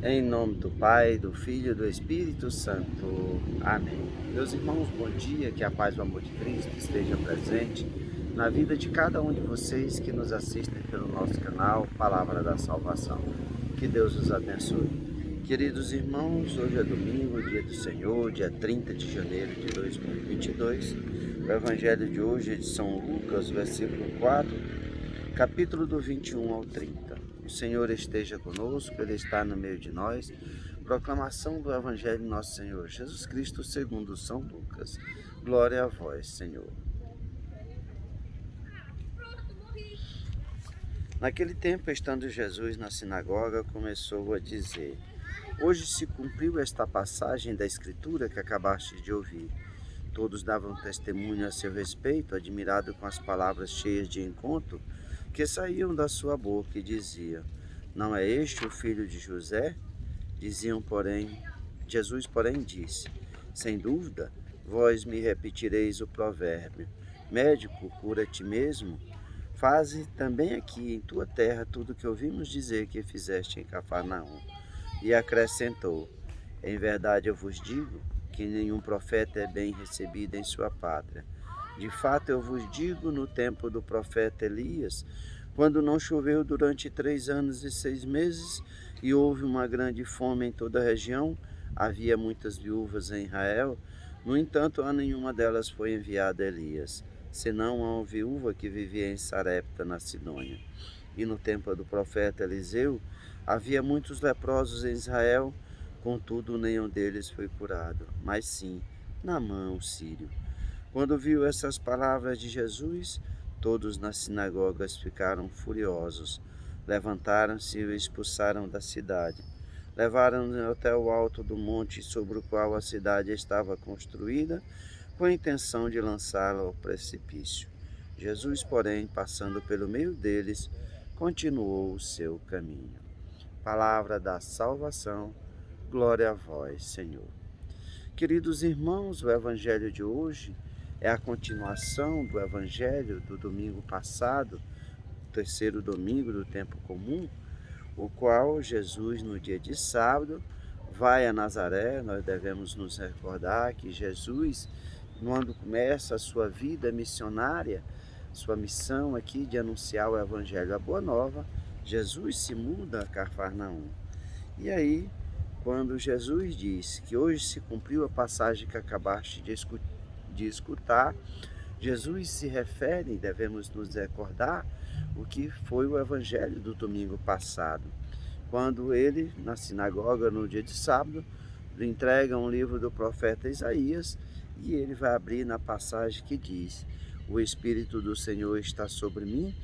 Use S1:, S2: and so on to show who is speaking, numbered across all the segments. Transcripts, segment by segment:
S1: Em nome do Pai, do Filho e do Espírito Santo. Amém. Meus irmãos, bom dia, que a paz e o amor de Cristo esteja presente na vida de cada um de vocês que nos assistem pelo nosso canal Palavra da Salvação. Que Deus os abençoe. Queridos irmãos, hoje é domingo, dia do Senhor, dia 30 de janeiro de 2022. O Evangelho de hoje é de São Lucas, versículo 4, capítulo do 21 ao 30. O Senhor esteja conosco, Ele está no meio de nós. Proclamação do Evangelho de Nosso Senhor Jesus Cristo segundo São Lucas. Glória a vós, Senhor. Naquele tempo, estando Jesus na sinagoga, começou a dizer: Hoje se cumpriu esta passagem da Escritura que acabaste de ouvir. Todos davam testemunho a seu respeito, admirado com as palavras cheias de encanto que saíam da sua boca, e diziam: Não é este o filho de José? Jesus, porém, disse: Sem dúvida, vós me repetireis o provérbio: Médico, cura a ti mesmo. Faze também aqui em tua terra tudo o que ouvimos dizer que fizeste em Cafarnaum. E acrescentou: Em verdade eu vos digo que nenhum profeta é bem recebido em sua pátria. De fato eu vos digo, no tempo do profeta Elias, quando não choveu durante 3 anos e 6 meses, e houve uma grande fome em toda a região, havia muitas viúvas em Israel, no entanto a nenhuma delas foi enviada Elias, senão a uma viúva que vivia em Sarepta, na Sidônia. E no tempo do profeta Eliseu, havia muitos leprosos em Israel, contudo nenhum deles foi curado, mas sim Naamã, o sírio. Quando viu essas palavras de Jesus, todos nas sinagogas ficaram furiosos. Levantaram-se e o expulsaram da cidade. Levaram-no até o alto do monte sobre o qual a cidade estava construída, com a intenção de lançá-lo ao precipício. Jesus, porém, passando pelo meio deles, continuou o seu caminho. Palavra da salvação, glória a vós, Senhor. Queridos irmãos, o Evangelho de hoje é a continuação do Evangelho do domingo passado, terceiro domingo do tempo comum, o qual Jesus, no dia de sábado, vai a Nazaré. Nós devemos nos recordar que Jesus, quando começa a sua vida missionária, sua missão aqui de anunciar o Evangelho, a Boa Nova, Jesus se muda a Cafarnaum. E aí, quando Jesus diz que hoje se cumpriu a passagem que acabaste de escutar, Jesus se refere, devemos nos recordar, o que foi o Evangelho do domingo passado, quando ele, na sinagoga, no dia de sábado, lhe entrega um livro do profeta Isaías, e ele vai abrir na passagem que diz: O Espírito do Senhor está sobre mim,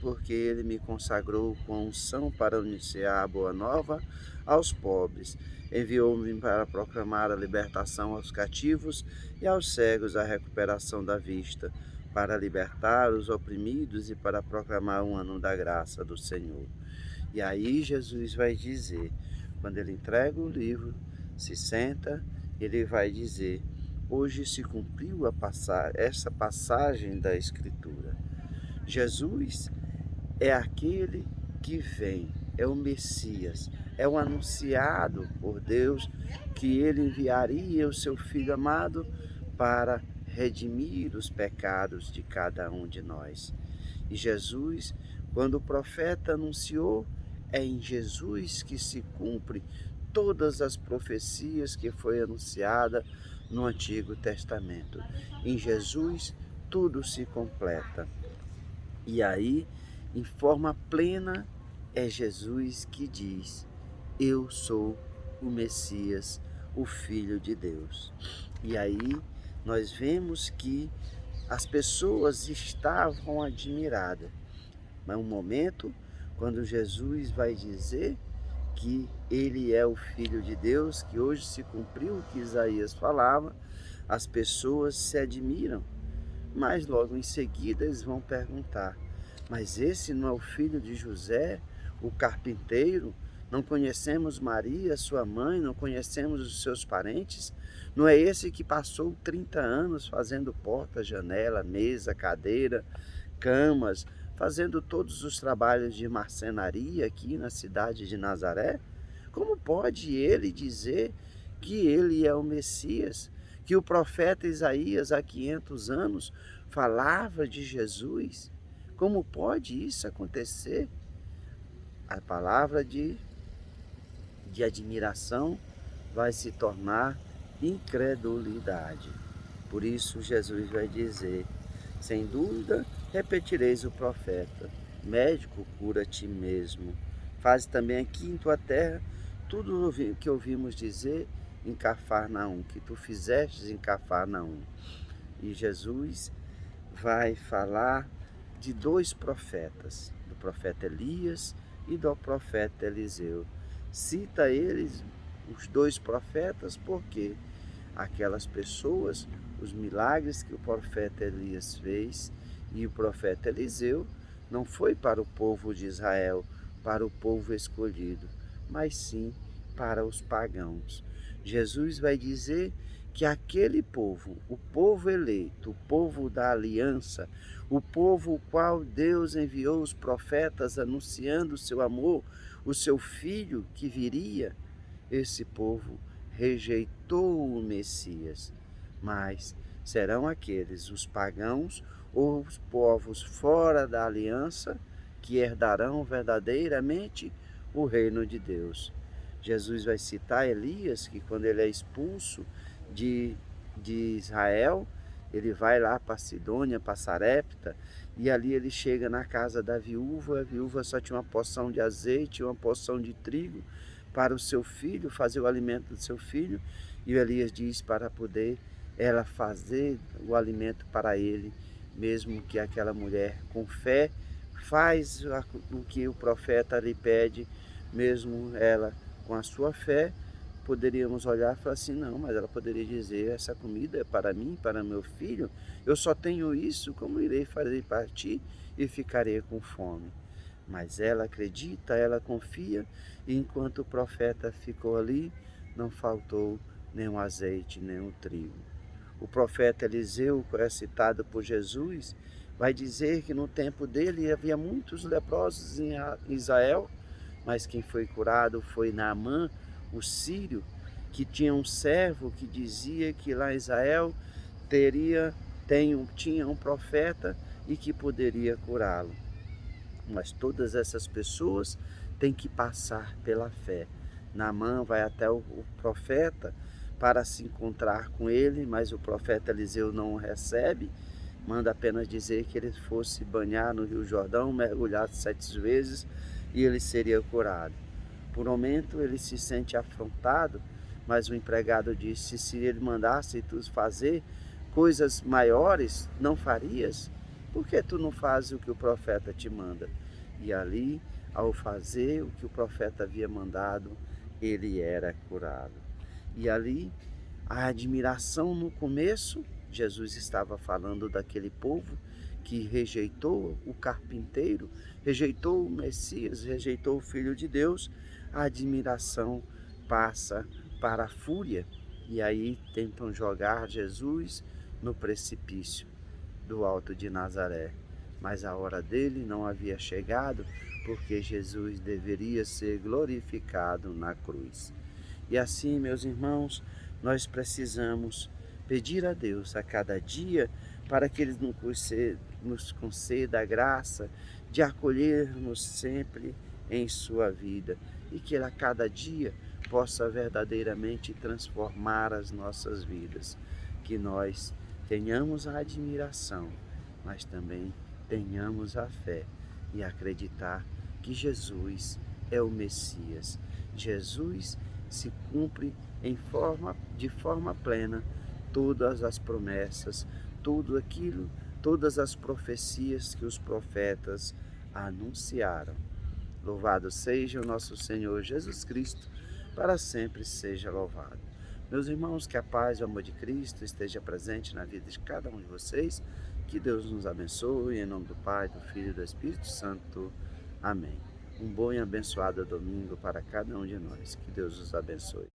S1: porque ele me consagrou com unção para anunciar a boa nova aos pobres. Enviou-me para proclamar a libertação aos cativos e aos cegos a recuperação da vista, para libertar os oprimidos e para proclamar um ano da graça do Senhor. E aí Jesus vai dizer, quando ele entrega o livro, se senta, ele vai dizer: hoje se cumpriu essa passagem da Escritura. Jesus é aquele que vem, é o Messias, é o anunciado por Deus, que ele enviaria o seu Filho amado para redimir os pecados de cada um de nós. E Jesus, quando o profeta anunciou, é em Jesus que se cumpre todas as profecias que foi anunciada no Antigo Testamento. Em Jesus tudo se completa. E aí, em forma plena, é Jesus que diz: Eu sou o Messias, o Filho de Deus. E aí nós vemos que as pessoas estavam admiradas. Mas um momento quando Jesus vai dizer que ele é o Filho de Deus, que hoje se cumpriu o que Isaías falava, as pessoas se admiram. Mas logo em seguida eles vão perguntar: mas esse não é o filho de José, o carpinteiro? Não conhecemos Maria, sua mãe? Não conhecemos os seus parentes? Não é esse que passou 30 anos fazendo porta, janela, mesa, cadeira, camas, fazendo todos os trabalhos de marcenaria aqui na cidade de Nazaré? Como pode ele dizer que ele é o Messias, que o profeta Isaías há 500 anos falava de Jesus? Como pode isso acontecer? A palavra de admiração vai se tornar incredulidade. Por isso Jesus vai dizer, sem dúvida, repetireis o profeta, médico, cura a ti mesmo. Faze também aqui em tua terra tudo o que ouvimos dizer em Cafarnaum, que tu fizestes em Cafarnaum. E Jesus vai falar de dois profetas, do profeta Elias e do profeta Eliseu. Cita eles, os dois profetas, porque aquelas pessoas, os milagres que o profeta Elias fez e o profeta Eliseu, não foi para o povo de Israel, para o povo escolhido, mas sim para os pagãos. Jesus vai dizer que aquele povo, o povo eleito, o povo da aliança, o povo o qual Deus enviou os profetas anunciando o seu amor, o seu filho que viria, esse povo rejeitou o Messias. Mas serão aqueles, os pagãos ou os povos fora da aliança, que herdarão verdadeiramente o reino de Deus. Jesus vai citar Elias, que quando ele é expulso de Israel, ele vai lá para Sidônia, para Sarepta, e ali ele chega na casa da viúva. A viúva só tinha uma porção de azeite, uma porção de trigo para o seu filho, fazer o alimento do seu filho, e o Elias diz para poder ela fazer o alimento para ele, mesmo que aquela mulher com fé faz o que o profeta lhe pede, mesmo ela com a sua fé, poderíamos olhar e falar assim, não, mas ela poderia dizer, essa comida é para mim, para meu filho, eu só tenho isso, como irei fazer para ti e ficarei com fome? Mas ela acredita, ela confia, e enquanto o profeta ficou ali, não faltou nem o azeite, nem o trigo. O profeta Eliseu, que é citado por Jesus, vai dizer que no tempo dele havia muitos leprosos em Israel, mas quem foi curado foi Naamã, o sírio, que tinha um servo que dizia que lá em Israel tinha um profeta e que poderia curá-lo. Mas todas essas pessoas têm que passar pela fé. Naamã vai até o profeta para se encontrar com ele, mas o profeta Eliseu não o recebe, manda apenas dizer que ele fosse banhar no Rio Jordão, mergulhar 7 vezes e ele seria curado. Por um momento ele se sente afrontado, mas o empregado disse, se ele mandasse tu fazer coisas maiores, não farias? Por que tu não fazes o que o profeta te manda? E ali, ao fazer o que o profeta havia mandado, ele era curado. E ali, a admiração no começo, Jesus estava falando daquele povo que rejeitou o carpinteiro, rejeitou o Messias, rejeitou o Filho de Deus. A admiração passa para a fúria, e aí tentam jogar Jesus no precipício do alto de Nazaré. Mas a hora dele não havia chegado, porque Jesus deveria ser glorificado na cruz. E assim, meus irmãos, nós precisamos pedir a Deus a cada dia para que Ele nos conceda a graça de acolhermos sempre em sua vida e que Ele a cada dia possa verdadeiramente transformar as nossas vidas. Que nós tenhamos a admiração, mas também tenhamos a fé e acreditar que Jesus é o Messias. Jesus se cumpre de forma plena todas as promessas, tudo aquilo, todas as profecias que os profetas anunciaram. Louvado seja o nosso Senhor Jesus Cristo, para sempre seja louvado. Meus irmãos, que a paz e o amor de Cristo esteja presente na vida de cada um de vocês. Que Deus nos abençoe, em nome do Pai, do Filho e do Espírito Santo. Amém. Um bom e abençoado domingo para cada um de nós. Que Deus os abençoe.